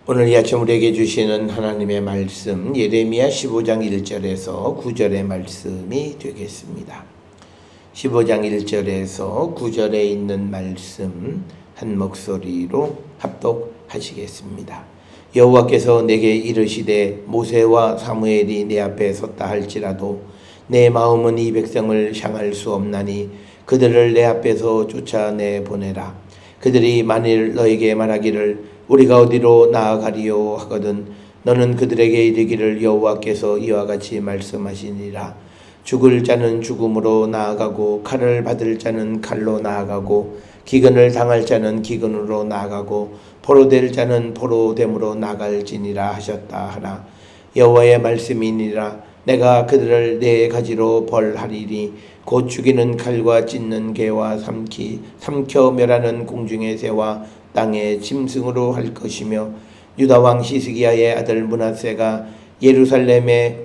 오늘 이 아침 우리에게 주시는 하나님의 말씀 예레미야 15장 1절에서 9절의 말씀이 되겠습니다. 15장 1절에서 9절에 있는 말씀 한 목소리로 합독하시겠습니다. 여호와께서 내게 이르시되 모세와 사무엘이 내 앞에 섰다 할지라도 내 마음은 이 백성을 향할 수 없나니 그들을 내 앞에서 쫓아내 보내라. 그들이 만일 너에게 말하기를 우리가 어디로 나아가리요 하거든 너는 그들에게 이르기를 여호와께서 이와 같이 말씀하시니라. 죽을 자는 죽음으로 나아가고 칼을 받을 자는 칼로 나아가고 기근을 당할 자는 기근으로 나아가고 포로될 자는 포로됨으로 나갈지니라 하셨다 하라. 여호와의 말씀이니라. 내가 그들을 네 가지로 벌하리니 곧 죽이는 칼과 찢는 개와 삼켜 멸하는 공중의 새와 땅의 짐승으로 할 것이며 유다 왕 히스기야의 아들 므낫세가 예루살렘에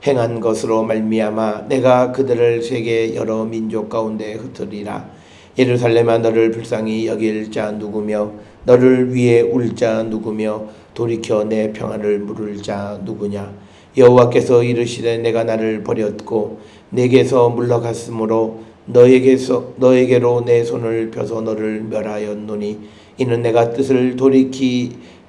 행한 것으로 말미암아 내가 그들을 세계 여러 민족 가운데 흩으리라. 예루살렘아 너를 불쌍히 여길 자 누구며 너를 위해 울 자 누구며 돌이켜 내 평안을 물을 자 누구냐. 여호와께서 이르시되 내가 나를 버렸고 내게서 물러갔으므로 너에게로 내 손을 펴서 너를 멸하였노니 이는 내가 뜻을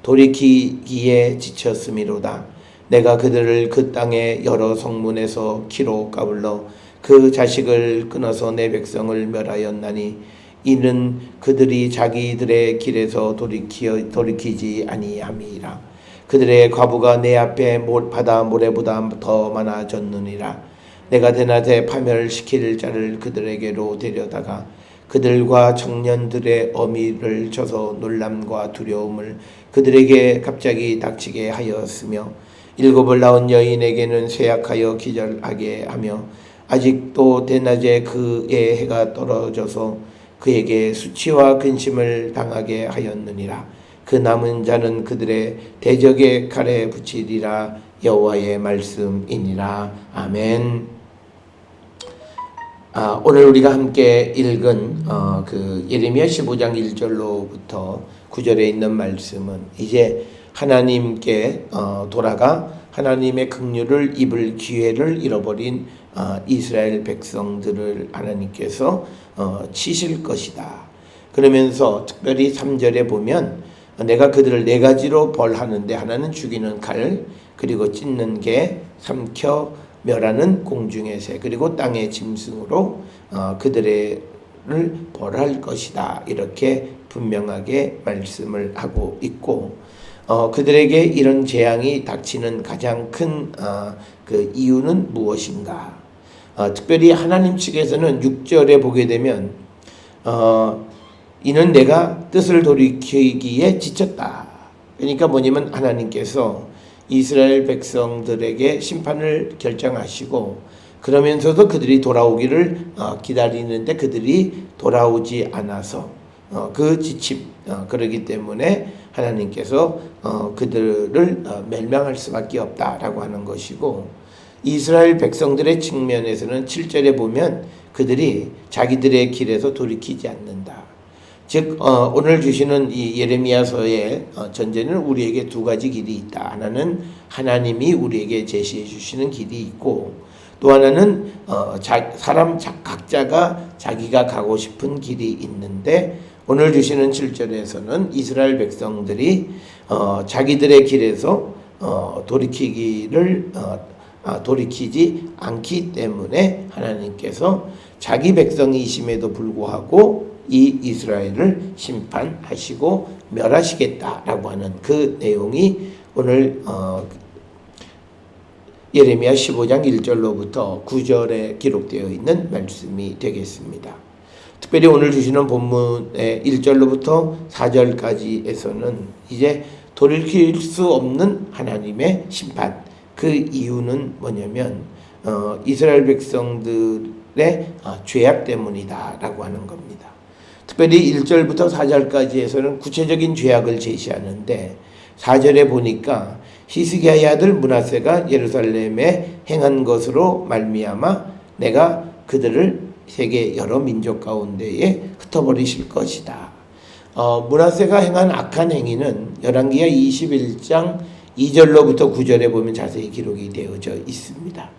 돌이키기에 지쳤음이로다. 내가 그들을 그 땅의 여러 성문에서 키로 까불러 그 자식을 끊어서 내 백성을 멸하였나니 이는 그들이 자기들의 길에서 돌이키지 아니함이라. 그들의 과부가 내 앞에 바다 모래보다 더 많아졌느니라. 내가 대낮에 파멸시킬 자를 그들에게로 데려다가 그들과 청년들의 어미를 쳐서 놀람과 두려움을 그들에게 갑자기 닥치게 하였으며 일곱을 낳은 여인에게는 쇠약하여 기절하게 하며 아직도 대낮에 그의 해가 떨어져서 그에게 수치와 근심을 당하게 하였느니라. 그 남은 자는 그들의 대적의 칼에 붙이리라. 여호와의 말씀이니라. 아멘. 오늘 우리가 함께 읽은 그 예레미야 15장 1절로부터 9절에 있는 말씀은 이제 하나님께 돌아가 하나님의 긍휼을 입을 기회를 잃어버린 이스라엘 백성들을 하나님께서 치실 것이다. 그러면서 특별히 3절에 보면 내가 그들을 네 가지로 벌하는데 하나는 죽이는 칼, 그리고 찢는 개, 삼켜 멸하는 공중의 새, 그리고 땅의 짐승으로 그들을 벌할 것이다. 이렇게 분명하게 말씀을 하고 있고 그들에게 이런 재앙이 닥치는 가장 큰 그 이유는 무엇인가? 특별히 하나님 측에서는 6절에 보게 되면 이는 내가 뜻을 돌이키기에 지쳤다. 그러니까 뭐냐면 하나님께서 이스라엘 백성들에게 심판을 결정하시고 그러면서도 그들이 돌아오기를 기다리는데 그들이 돌아오지 않아서 그 지침, 그러기 때문에 하나님께서 그들을 멸망할 수밖에 없다라고 하는 것이고, 이스라엘 백성들의 측면에서는 7절에 보면 그들이 자기들의 길에서 돌이키지 않는다. 즉 오늘 주시는 이 예레미야서의 전제는 우리에게 두 가지 길이 있다. 하나는 하나님이 우리에게 제시해 주시는 길이 있고, 또 하나는 사람 각자가 자기가 가고 싶은 길이 있는데, 오늘 주시는 7절에서는 이스라엘 백성들이 자기들의 길에서 돌이키지 않기 때문에 하나님께서 자기 백성이심에도 불구하고 이 이스라엘을 심판하시고 멸하시겠다라고 하는 그 내용이 오늘 예레미야 15장 1절로부터 9절에 기록되어 있는 말씀이 되겠습니다. 특별히 오늘 주시는 본문의 1절로부터 4절까지에서는 이제 돌이킬 수 없는 하나님의 심판, 그 이유는 뭐냐면 이스라엘 백성들의 죄악 때문이다라고 하는 겁니다. 특별히 1절부터 4절까지에서는 구체적인 죄악을 제시하는데 4절에 보니까 히스기야의 아들 므낫세가 예루살렘에 행한 것으로 말미암아 내가 그들을 세계 여러 민족 가운데에 흩어버리실 것이다. 므낫세가 행한 악한 행위는 열왕기하 21장 2절로부터 9절에 보면 자세히 기록이 되어져 있습니다.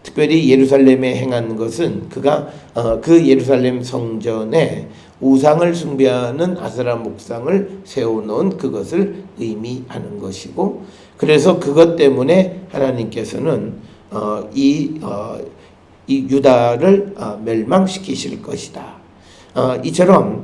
특별히 예루살렘에 행한 것은 그가 그 예루살렘 성전에 우상을 숭배하는 아세라 목상을 세워놓은 그것을 의미하는 것이고, 그래서 그것 때문에 하나님께서는 이 유다를 멸망시키실 것이다. 이처럼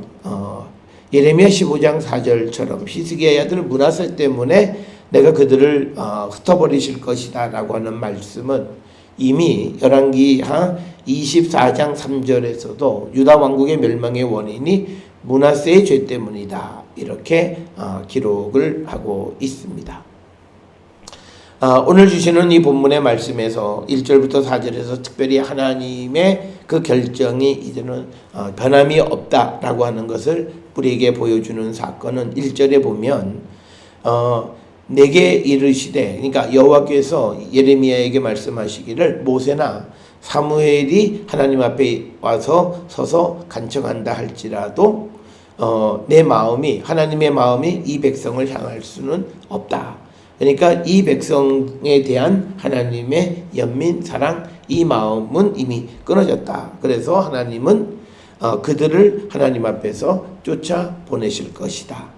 예레미야 15장 4절처럼 히스기야의 아들 므낫세 때문에 내가 그들을 흩어버리실 것이다 라고 하는 말씀은 이미 열왕기하 24장 3절에서도 유다 왕국의 멸망의 원인이 므낫세의 죄 때문이다 이렇게 기록을 하고 있습니다. 오늘 주시는 이 본문의 말씀에서 1절부터 4절에서 특별히 하나님의 그 결정이 이제는 변함이 없다라고 하는 것을 우리에게 보여주는 사건은 1절에 보면 내게 이르시되, 그러니까 여호와께서 예레미야에게 말씀하시기를 모세나 사무엘이 하나님 앞에 와서 서서 간청한다 할지라도 내 마음이, 하나님의 마음이 이 백성을 향할 수는 없다. 그러니까 이 백성에 대한 하나님의 연민, 사랑, 이 마음은 이미 끊어졌다. 그래서 하나님은 그들을 하나님 앞에서 쫓아 보내실 것이다.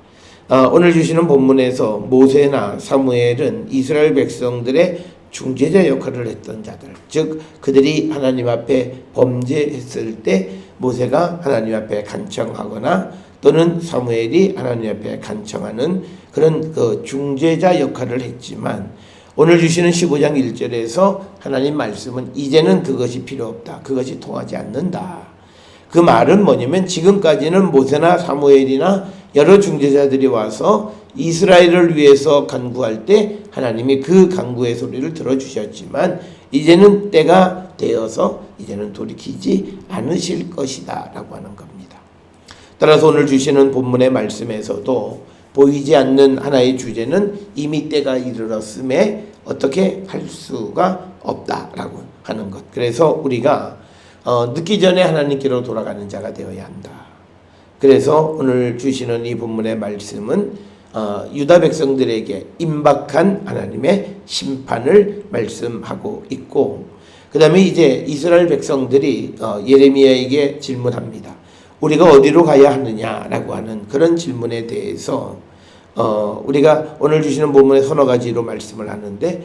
오늘 주시는 본문에서 모세나 사무엘은 이스라엘 백성들의 중재자 역할을 했던 자들, 즉 그들이 하나님 앞에 범죄했을 때 모세가 하나님 앞에 간청하거나 또는 사무엘이 하나님 앞에 간청하는 그런 그 중재자 역할을 했지만, 오늘 주시는 15장 1절에서 하나님 말씀은 이제는 그것이 필요 없다. 그것이 통하지 않는다. 그 말은 뭐냐면 지금까지는 모세나 사무엘이나 여러 중재자들이 와서 이스라엘을 위해서 간구할 때 하나님이 그 간구의 소리를 들어주셨지만 이제는 때가 되어서 이제는 돌이키지 않으실 것이다 라고 하는 겁니다. 따라서 오늘 주시는 본문의 말씀에서도 보이지 않는 하나의 주제는 이미 때가 이르렀음에 어떻게 할 수가 없다라고 하는 것. 그래서 우리가 늦기 전에 하나님께로 돌아가는 자가 되어야 한다. 그래서 오늘 주시는 이 본문의 말씀은 유다 백성들에게 임박한 하나님의 심판을 말씀하고 있고, 그 다음에 이제 이스라엘 백성들이 예레미야에게 질문합니다. 우리가 어디로 가야 하느냐라고 하는 그런 질문에 대해서 우리가 오늘 주시는 본문의 서너 가지로 말씀을 하는데,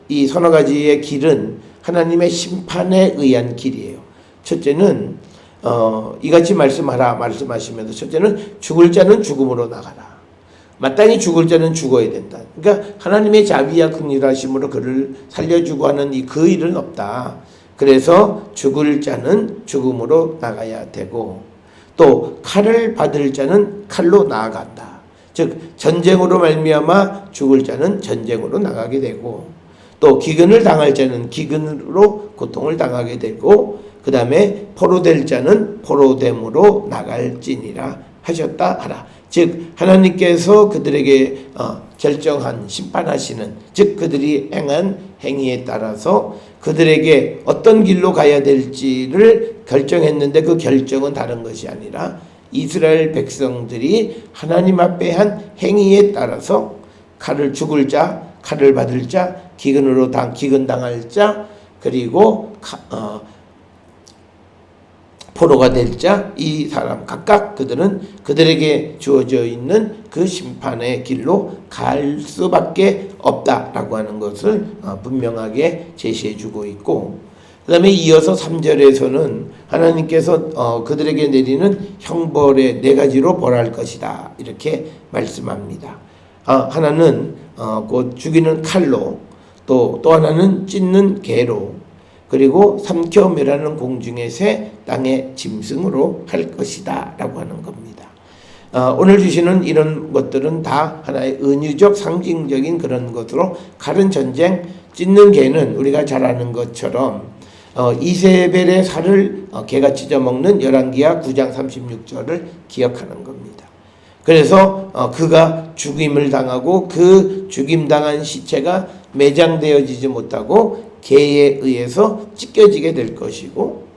이 서너 가지의 길은 하나님의 심판에 의한 길이에요. 첫째는 이같이 말씀하시면서 첫째는 죽을 자는 죽음으로 나가라. 마땅히 죽을 자는 죽어야 된다. 그러니까 하나님의 자비와 긍휼하심으로 그를 살려주고 하는 그 일은 없다. 그래서 죽을 자는 죽음으로 나가야 되고, 또 칼을 받을 자는 칼로 나아간다. 즉 전쟁으로 말미암아 죽을 자는 전쟁으로 나가게 되고, 또 기근을 당할 자는 기근으로 고통을 당하게 되고, 그 다음에 포로될 자는 포로됨으로 나갈지니라 하셨다 하라. 즉 하나님께서 그들에게 결정한 심판하시는, 즉 그들이 행한 행위에 따라서 그들에게 어떤 길로 가야 될지를 결정했는데 그 결정은 다른 것이 아니라 이스라엘 백성들이 하나님 앞에 한 행위에 따라서 칼을 죽을 자, 칼을 받을 자, 기근 당할 자, 그리고 포로가 될 자, 이 사람 각각 그들은 그들에게 주어져 있는 그 심판의 길로 갈 수밖에 없다라고 하는 것을 분명하게 제시해주고 있고, 그 다음에 이어서 3절에서는 하나님께서 그들에게 내리는 형벌의 4가지로 벌할 것이다 이렇게 말씀합니다. 하나는 곧 죽이는 칼로, 또 하나는 찢는 개로, 그리고 삼켜 멸하는 공중의 새, 땅의 짐승으로 할 것이다 라고 하는 겁니다. 오늘 주시는 이런 것들은 다 하나의 은유적 상징적인 그런 것으로, 칼은 전쟁, 찢는 개는 우리가 잘 아는 것처럼 이세벨의 살을 개가 찢어먹는 열왕기하 9장 36절을 기억하는 겁니다. 그래서 그가 죽임을 당하고 그 죽임당한 시체가 매장되어지지 못하고 개에 의해서 찢겨지게 될 것이고,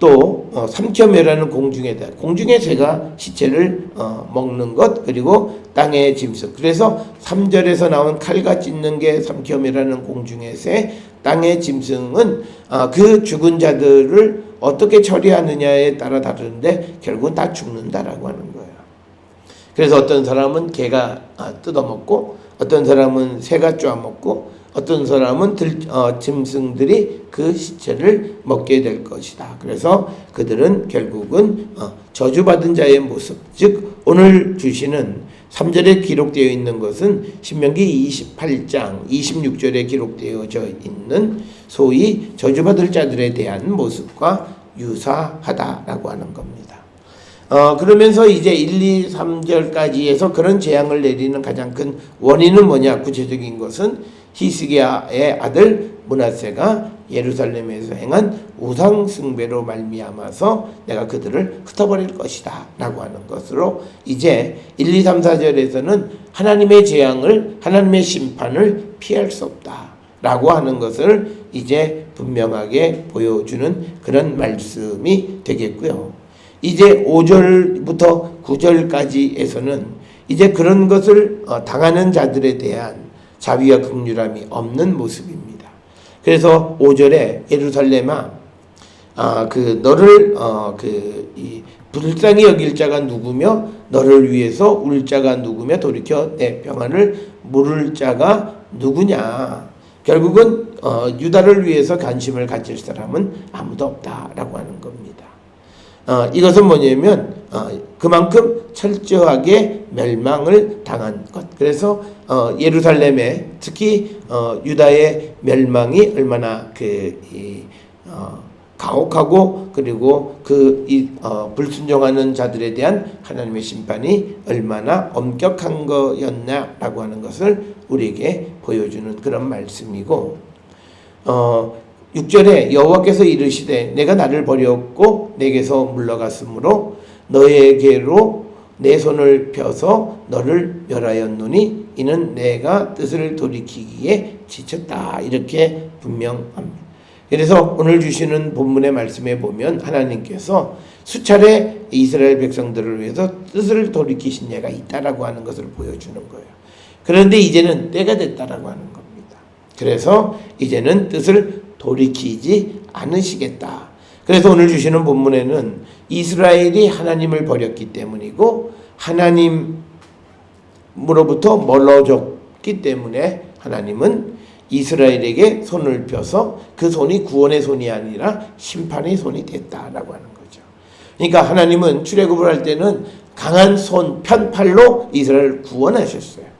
또 삼켜매라는 공중의 새가 시체를 먹는 것, 그리고 땅의 짐승. 그래서 3절에서 나온 칼과 찢는 게 삼켜매라는 공중의 새, 땅의 짐승은 그 죽은 자들을 어떻게 처리하느냐에 따라 다르는데 결국은 다 죽는다라고 하는 거예요. 그래서 어떤 사람은 개가 뜯어먹고, 어떤 사람은 새가 쪼아먹고, 어떤 사람은 짐승들이 그 시체를 먹게 될 것이다. 그래서 그들은 결국은 저주받은 자의 모습, 즉 오늘 주시는 3절에 기록되어 있는 것은 신명기 28장 26절에 기록되어져 있는 소위 저주받을 자들에 대한 모습과 유사하다라고 하는 겁니다. 그러면서 이제 1, 2, 3절까지 해서 그런 재앙을 내리는 가장 큰 원인은 뭐냐? 구체적인 것은 히스기야의 아들 므낫세가 예루살렘에서 행한 우상 숭배로 말미암아서 내가 그들을 흩어버릴 것이다 라고 하는 것으로 이제 1, 2, 3, 4절에서는 하나님의 재앙을, 하나님의 심판을 피할 수 없다 라고 하는 것을 이제 분명하게 보여주는 그런 말씀이 되겠고요. 이제 5절부터 9절까지에서는 이제 그런 것을 당하는 자들에 대한 자비와 긍휼함이 없는 모습입니다. 그래서 5절에 예루살렘아, 너를 이 불쌍히 여길 자가 누구며 너를 위해서 울 자가 누구며 돌이켜 내 평안을 물을 자가 누구냐. 결국은 유다를 위해서 관심을 가질 사람은 아무도 없다라고 하는 겁니다. 이것은 뭐냐면 그만큼 철저하게 멸망을 당한 것. 그래서 예루살렘에 특히 유다의 멸망이 얼마나 가혹하고 그리고 불순종하는 자들에 대한 하나님의 심판이 얼마나 엄격한 거였냐라고 하는 것을 우리에게 보여주는 그런 말씀이고 6절에 여호와께서 이르시되 내가 나를 버렸고 내게서 물러갔으므로 너에게로 내 손을 펴서 너를 멸하였노니 이는 내가 뜻을 돌이키기에 지쳤다. 이렇게 분명합니다. 그래서 오늘 주시는 본문의 말씀에 보면 하나님께서 수차례 이스라엘 백성들을 위해서 뜻을 돌이키신 예가 있다라고 하는 것을 보여주는 거예요. 그런데 이제는 때가 됐다라고 하는 겁니다. 그래서 이제는 뜻을 돌이키지 않으시겠다. 그래서 오늘 주시는 본문에는 이스라엘이 하나님을 버렸기 때문이고 하나님으로부터 멀어졌기 때문에 하나님은 이스라엘에게 손을 펴서 그 손이 구원의 손이 아니라 심판의 손이 됐다라고 하는 거죠. 그러니까 하나님은 출애굽을 할 때는 강한 손, 편팔로 이스라엘을 구원하셨어요.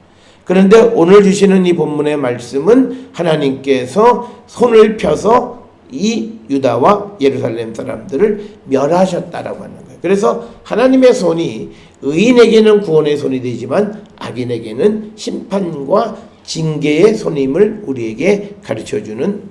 그런데 오늘 주시는 이 본문의 말씀은 하나님께서 손을 펴서 이 유다와 예루살렘 사람들을 멸하셨다라고 하는 거예요. 그래서 하나님의 손이 의인에게는 구원의 손이 되지만 악인에게는 심판과 징계의 손임을 우리에게 가르쳐주는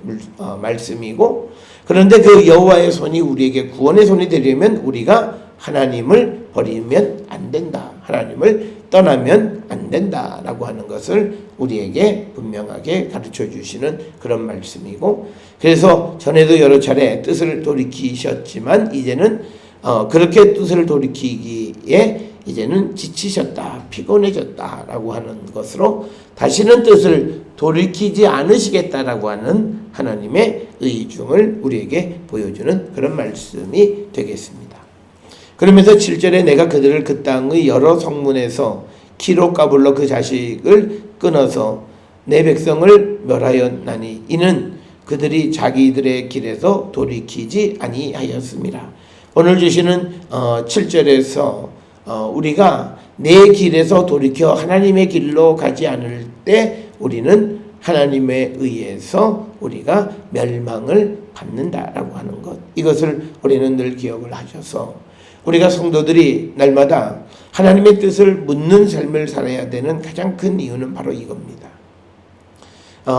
말씀이고, 그런데 그 여호와의 손이 우리에게 구원의 손이 되려면 우리가 하나님을 버리면 안 된다. 하나님을 떠나면 안 된다라고 하는 것을 우리에게 분명하게 가르쳐 주시는 그런 말씀이고, 그래서 전에도 여러 차례 뜻을 돌이키셨지만 이제는 그렇게 뜻을 돌이키기에 이제는 지치셨다, 피곤해졌다라고 하는 것으로 다시는 뜻을 돌이키지 않으시겠다라고 하는 하나님의 의중을 우리에게 보여주는 그런 말씀이 되겠습니다. 그러면서 7절에 내가 그들을 그 땅의 여러 성문에서 키로 까불러 그 자식을 끊어서 내 백성을 멸하였나니 이는 그들이 자기들의 길에서 돌이키지 아니하였습니다. 오늘 주시는 7절에서 우리가 내 길에서 돌이켜 하나님의 길로 가지 않을 때 우리는 하나님에 의해서 우리가 멸망을 받는다라고 하는 것, 이것을 우리는 늘 기억을 하셔서 우리가 성도들이 날마다 하나님의 뜻을 묻는 삶을 살아야 되는 가장 큰 이유는 바로 이겁니다.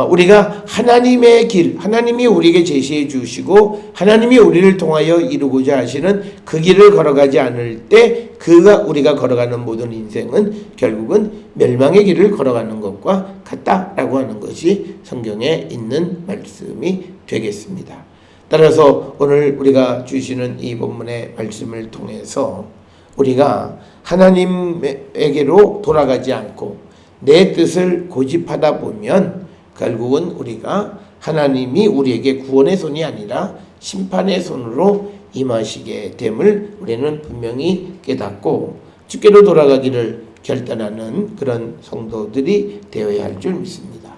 우리가 하나님의 길, 하나님이 우리에게 제시해 주시고 하나님이 우리를 통하여 이루고자 하시는 그 길을 걸어가지 않을 때 우리가 걸어가는 모든 인생은 결국은 멸망의 길을 걸어가는 것과 같다라고 하는 것이 성경에 있는 말씀이 되겠습니다. 따라서 오늘 우리가 주시는 이 본문의 말씀을 통해서 우리가 하나님에게로 돌아가지 않고 내 뜻을 고집하다 보면 결국은 우리가 하나님이 우리에게 구원의 손이 아니라 심판의 손으로 임하시게 됨을 우리는 분명히 깨닫고 주께로 돌아가기를 결단하는 그런 성도들이 되어야 할 줄 믿습니다.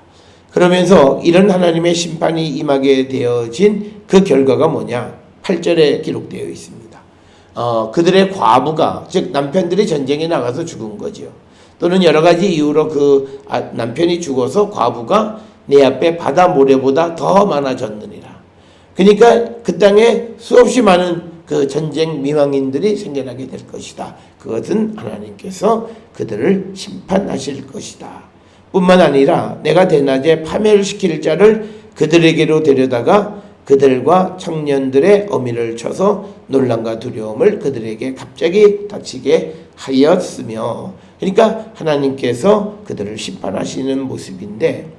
그러면서 이런 하나님의 심판이 임하게 되어진 그 결과가 뭐냐? 8절에 기록되어 있습니다. 그들의 과부가, 즉 남편들이 전쟁에 나가서 죽은 거죠. 또는 여러 가지 이유로 그 남편이 죽어서 과부가 내 앞에 바다 모래보다 더 많아졌느니라. 그러니까 그 땅에 수없이 많은 그 전쟁 미망인들이 생겨나게 될 것이다. 그것은 하나님께서 그들을 심판하실 것이다. 뿐만 아니라 내가 대낮에 파멸시킬 자를 그들에게로 데려다가 그들과 청년들의 어미를 쳐서 놀람과 두려움을 그들에게 갑자기 닥치게 하였으며, 그러니까 하나님께서 그들을 심판하시는 모습인데,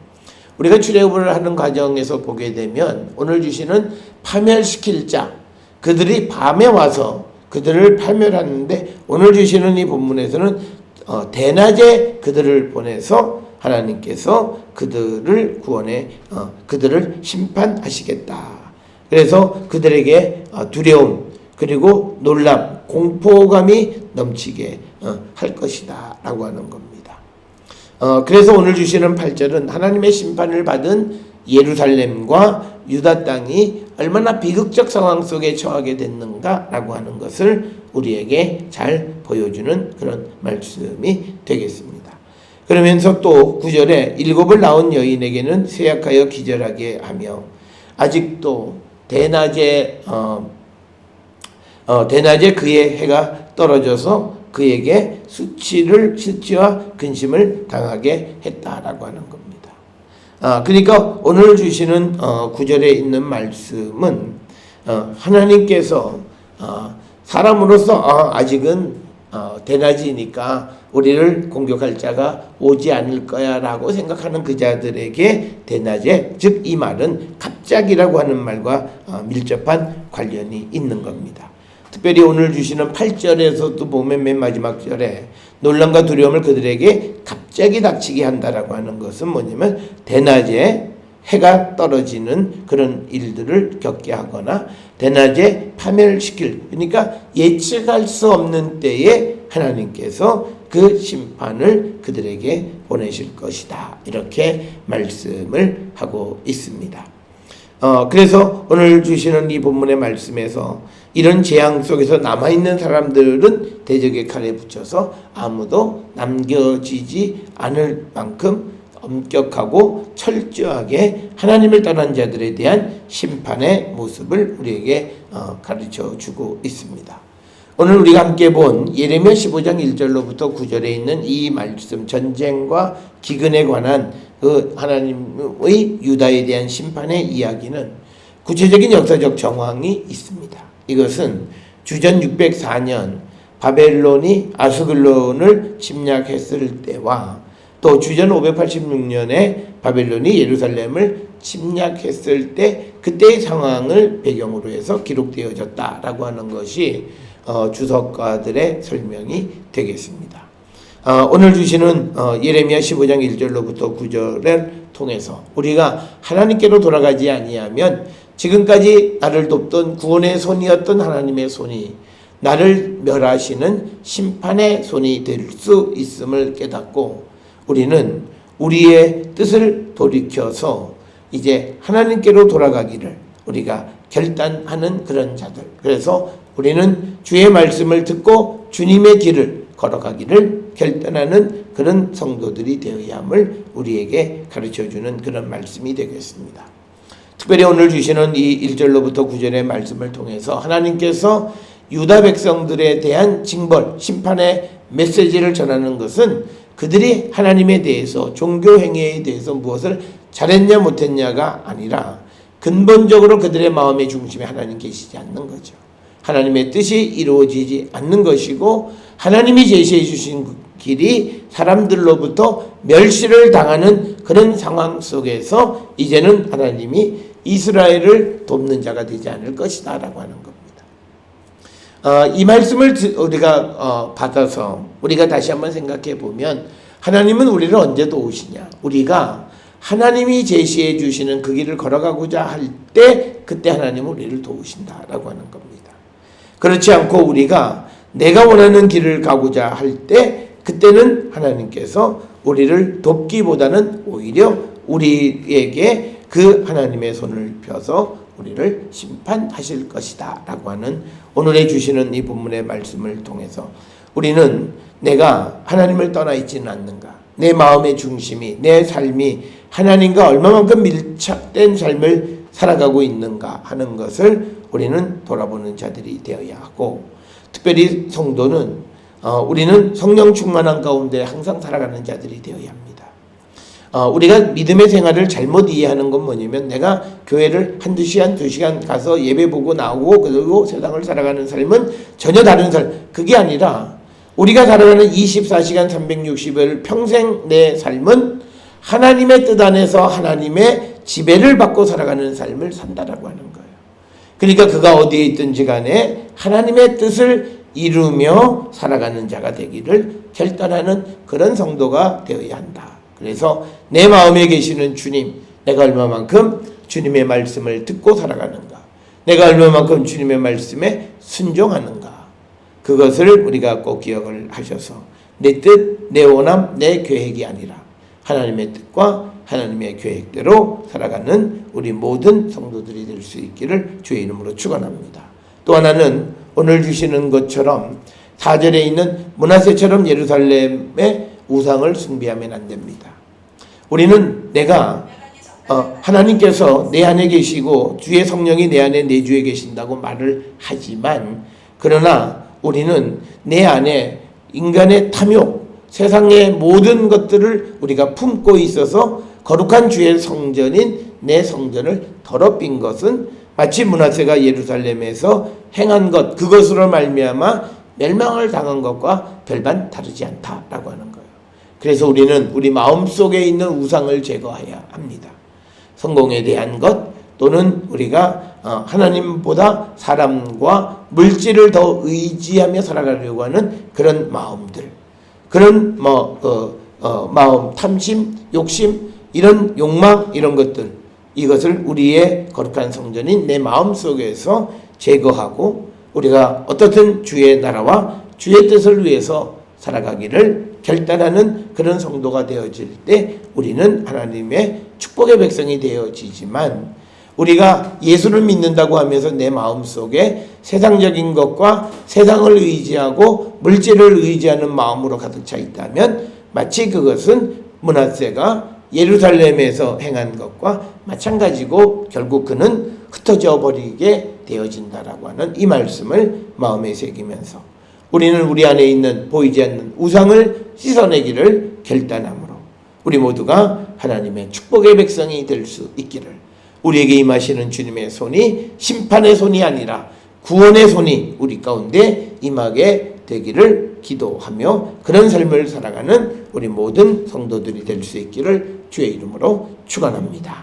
우리가 출애굽을 하는 과정에서 보게 되면 오늘 주시는 파멸시킬 자, 그들이 밤에 와서 그들을 파멸하는데, 오늘 주시는 이 본문에서는 대낮에 그들을 보내서 하나님께서 그들을 구원해 그들을 심판하시겠다. 그래서 그들에게 두려움 그리고 놀람, 공포감이 넘치게 할 것이다 라고 하는 겁니다. 그래서 오늘 주시는 8절은 하나님의 심판을 받은 예루살렘과 유다 땅이 얼마나 비극적 상황 속에 처하게 됐는가 라고 하는 것을 우리에게 잘 보여주는 그런 말씀이 되겠습니다. 그러면서 또 9절에 일곱을 낳은 여인에게는 쇠약하여 기절하게 하며 아직도 대낮에 그의 해가 떨어져서 그에게 수치와 근심을 당하게 했다라고 하는 겁니다. 그러니까 오늘 주시는 9절에 있는 말씀은 하나님께서 사람으로서 아직은 대낮이니까 우리를 공격할 자가 오지 않을 거야 라고 생각하는 그 자들에게 대낮에, 즉 이 말은 갑자기라고 하는 말과 밀접한 관련이 있는 겁니다. 특별히 오늘 주시는 8절에서도 보면 맨 마지막 절에 놀람과 두려움을 그들에게 갑자기 닥치게 한다라고 하는 것은 뭐냐면 대낮에 해가 떨어지는 그런 일들을 겪게 하거나 대낮에 파멸시킬, 그러니까 예측할 수 없는 때에 하나님께서 그 심판을 그들에게 보내실 것이다. 이렇게 말씀을 하고 있습니다. 그래서 오늘 주시는 이 본문의 말씀에서 이런 재앙 속에서 남아있는 사람들은 대적의 칼에 붙여서 아무도 남겨지지 않을 만큼 엄격하고 철저하게 하나님을 떠난 자들에 대한 심판의 모습을 우리에게 가르쳐 주고 있습니다. 오늘 우리가 함께 본 예레미야 15장 1절로부터 9절에 있는 이 말씀, 전쟁과 기근에 관한 그 하나님의 유다에 대한 심판의 이야기는 구체적인 역사적 정황이 있습니다. 이것은 주전 604년 바벨론이 아스글론을 침략했을 때와 또 주전 586년에 바벨론이 예루살렘을 침략했을 때 그때의 상황을 배경으로 해서 기록되어졌다라고 하는 것이 주석가들의 설명이 되겠습니다. 오늘 주시는 예레미야 15장 1절로부터 9절을 통해서 우리가 하나님께로 돌아가지 아니하면 지금까지 나를 돕던 구원의 손이었던 하나님의 손이 나를 멸하시는 심판의 손이 될 수 있음을 깨닫고 우리는 우리의 뜻을 돌이켜서 이제 하나님께로 돌아가기를 우리가 결단하는 그런 자들, 그래서 우리는 주의 말씀을 듣고 주님의 길을 걸어가기를 결단하는 그런 성도들이 되어야 함을 우리에게 가르쳐주는 그런 말씀이 되겠습니다. 특별히 오늘 주시는 이 1절로부터 9절의 말씀을 통해서 하나님께서 유다 백성들에 대한 징벌, 심판의 메시지를 전하는 것은 그들이 하나님에 대해서, 종교 행위에 대해서 무엇을 잘했냐 못했냐가 아니라 근본적으로 그들의 마음의 중심에 하나님 계시지 않는 거죠. 하나님의 뜻이 이루어지지 않는 것이고 하나님이 제시해 주신 길이 사람들로부터 멸시를 당하는 그런 상황 속에서 이제는 하나님이 이스라엘을 돕는 자가 되지 않을 것이다 라고 하는 겁니다. 이 말씀을 우리가 받아서 우리가 다시 한번 생각해 보면 하나님은 우리를 언제 도우시냐? 우리가 하나님이 제시해 주시는 그 길을 걸어가고자 할 때 그때 하나님은 우리를 도우신다라고 하는 겁니다. 그렇지 않고 우리가 내가 원하는 길을 가고자 할 때 그때는 하나님께서 우리를 돕기보다는 오히려 우리에게 그 하나님의 손을 펴서 우리를 심판하실 것이다 라고 하는 오늘의 주시는 이 본문의 말씀을 통해서 우리는 내가 하나님을 떠나 있지는 않는가, 내 마음의 중심이, 내 삶이 하나님과 얼마만큼 밀착된 삶을 살아가고 있는가 하는 것을 우리는 돌아보는 자들이 되어야 하고, 특별히 성도는 우리는 성령 충만한 가운데 항상 살아가는 자들이 되어야 합니다. 우리가 믿음의 생활을 잘못 이해하는 건 뭐냐면 내가 교회를 한두 시간, 2시간 가서 예배 보고 나오고 그리고 세상을 살아가는 삶은 전혀 다른 삶, 그게 아니라 우리가 살아가는 24시간 360일 평생 내 삶은 하나님의 뜻 안에서 하나님의 지배를 받고 살아가는 삶을 산다라고 하는 거예요. 그러니까 그가 어디에 있든지 간에 하나님의 뜻을 이루며 살아가는 자가 되기를 결단하는 그런 성도가 되어야 한다. 그래서 내 마음에 계시는 주님, 내가 얼마만큼 주님의 말씀을 듣고 살아가는가, 내가 얼마만큼 주님의 말씀에 순종하는가, 그것을 우리가 꼭 기억을 하셔서 내 뜻, 내 원함, 내 계획이 아니라 하나님의 뜻과 하나님의 계획대로 살아가는 우리 모든 성도들이 될 수 있기를 주의 이름으로 축원합니다. 또 하나는 오늘 주시는 것처럼 4절에 있는 므낫세처럼 예루살렘의 우상을 숭배하면 안 됩니다. 우리는 내가 하나님께서 내 안에 계시고 주의 성령이 내 안에 내주에 계신다고 말을 하지만, 그러나 우리는 내 안에 인간의 탐욕, 세상의 모든 것들을 우리가 품고 있어서 거룩한 주의 성전인 내 성전을 더럽힌 것은 마치 므낫세가 예루살렘에서 행한 것, 그것으로 말미암아 멸망을 당한 것과 별반 다르지 않다라고 하는 거예요. 그래서 우리는 우리 마음속에 있는 우상을 제거해야 합니다. 성공에 대한 것, 또는 우리가 하나님보다 사람과 물질을 더 의지하며 살아가려고 하는 그런 마음들, 그런 마음, 탐심, 욕심, 이런 욕망, 이런 것들, 이것을 우리의 거룩한 성전인 내 마음속에서 제거하고 우리가 어떻든 주의 나라와 주의 뜻을 위해서 살아가기를 결단하는 그런 성도가 되어질 때 우리는 하나님의 축복의 백성이 되어지지만, 우리가 예수를 믿는다고 하면서 내 마음속에 세상적인 것과 세상을 의지하고 물질을 의지하는 마음으로 가득 차 있다면 마치 그것은 므낫세가 예루살렘에서 행한 것과 마찬가지고 결국 그는 흩어져 버리게 되어진다라고 하는 이 말씀을 마음에 새기면서 우리는 우리 안에 있는 보이지 않는 우상을 씻어내기를 결단함으로 우리 모두가 하나님의 축복의 백성이 될 수 있기를, 우리에게 임하시는 주님의 손이 심판의 손이 아니라 구원의 손이 우리 가운데 임하게 되기를 기도하며 그런 삶을 살아가는 우리 모든 성도들이 될 수 있기를 주의 이름으로 축원합니다.